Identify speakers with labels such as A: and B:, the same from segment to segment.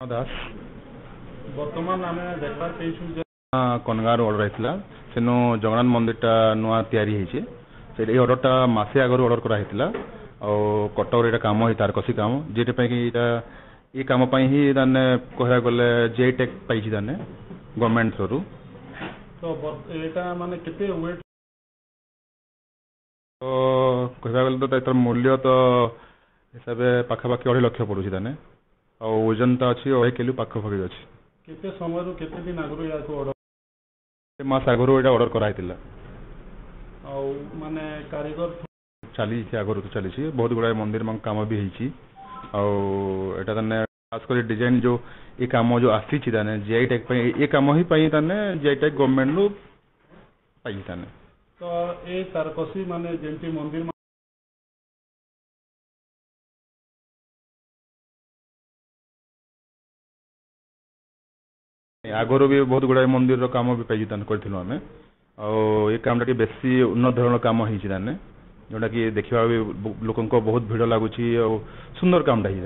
A: दास
B: बर्तमान आम देखा
A: कनगार अर्डर आइला सेनु जगन्नाथ मंदिरटा नुआ तैयारी होइছে से अर्डरटा मासे आगर अर्डर कराइला कटक ये कम है तार कसी काम जेटे ये कम ही ताने कह गले जे टेक पाई ताने गवर्नमेंट थ्रू
B: तो एटा माने केते वेट
A: तो कह गले तो मूल्य तो हिसाब से पाखापाखि 2.5 लाख पड़ुछि ताने ओजन तो अच्छी 2 किलो पाखापाखि अच्छी
B: केते समय रु केते दिन आगु याको ऑर्डर
A: मास आगु एटा ऑर्डर कराइला
B: माने कारीगर
A: चली आगु तो चली बहुत गुड़ा मंदिर में काम भी होटा ताने खास कर डिजाइन जो ये काम जो आसी जीआई टैग ये काम ही जीआई टैग गवर्नमेंट रू पाई ताने
B: तो ए तारकसी माने जेंटी मंदिर
A: आगुरी भी बहुत गुड़ा मंदिर काम भी पाई करूँ आम ये काम बेसी उन्नत धरण काम होने जोटा कि देखा भी लोक बहुत भिड़ लगुच सुंदर कामटा ही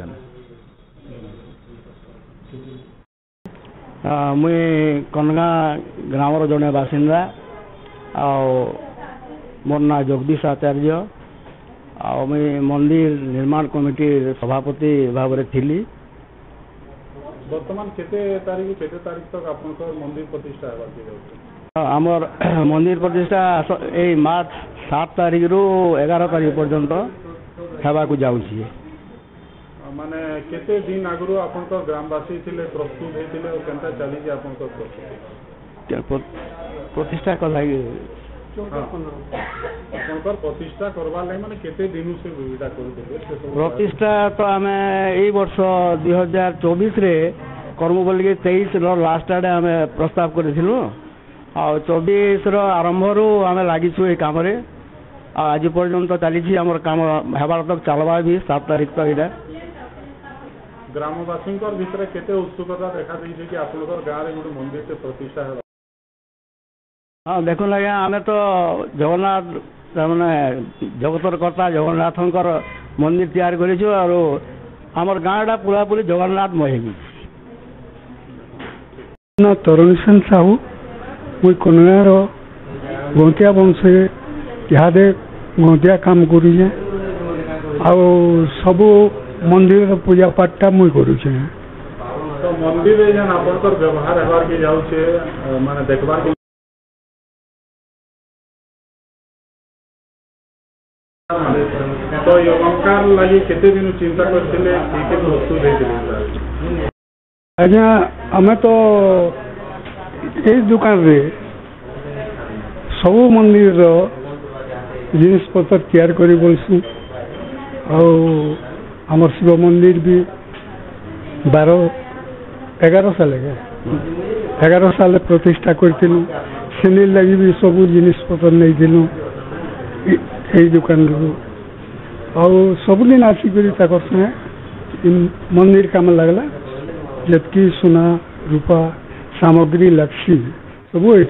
C: मुई कनगा ग्रामर जड़े बासिंदा मोर ना जगदीश आचार्य मुई मंदिर निर्माण कमिटी सभापति भाव में थी।
B: वर्तमान केते तारीख तक आपनकर मंदिर प्रतिष्ठा होगा
C: आमर मंदिर प्रतिष्ठा ए मार्च 7 तारीख रु 11 तारीख पर्यंत हेबा को जाउछि
B: माने केते दिन आगु आपनकर ग्रामवासी थिले प्रस्तुत हेतिले और केनता चली जे आपनकर
C: प्रतिष्ठा कर लागि
B: आपनकर प्रतिष्ठा करबा लागि माने केते दिन से विविधा करू
C: प्रतिष्ठा तो आमे ए वर्ष 2024 रे कर्म बोल के 23 रो लास्ट आडे आमे प्रस्ताव करथिलु आ 24 रो आरंभ रो आमे लागिछु ए काम रे आज पर्यंत चली आमर काम हेबार तक चलवा भी 7 तारीख तक इटा
B: ग्रामवासी भितर केते उत्सुकता देखा दी कि आपनकर गाँव में गोटे मंदिर से प्रतिष्ठा है।
C: हाँ देखो आज्ञा आम तो जगन्नाथ मैंने जगतर कर्ता जगन्नाथंकर मंदिर तैयार कर गाँटा पूरा पूरी जगन्नाथ मही
D: तरुण सेन साहू मुई कनगार गौतिया वंश इहादे गौतिया काम करुचे सबू मंदिर पूजा पाठटा मुई करुचे
B: तो मंदिर आपनकर व्यवहार हेबार के जाउछे माने देखबार के तो ये अलंकार लगी केते दिन चिंता करथिले के प्रस्तुत हेतिले
D: आज्ञा हमें तो ये दुकान रे सबू मंदिर जिनिस पत्र तैयार करी बोलसु आमर शिव मंदिर भी 11 साल 11 साल प्रतिष्ठा करथिलु सेनी लगी भी सबू जिनिस पत्र नहीं दिलु यही दुकान सबुदिन आसिक मंदिर काम लगला जबकि सोना रूपा सामग्री लक्ष्मी सब ये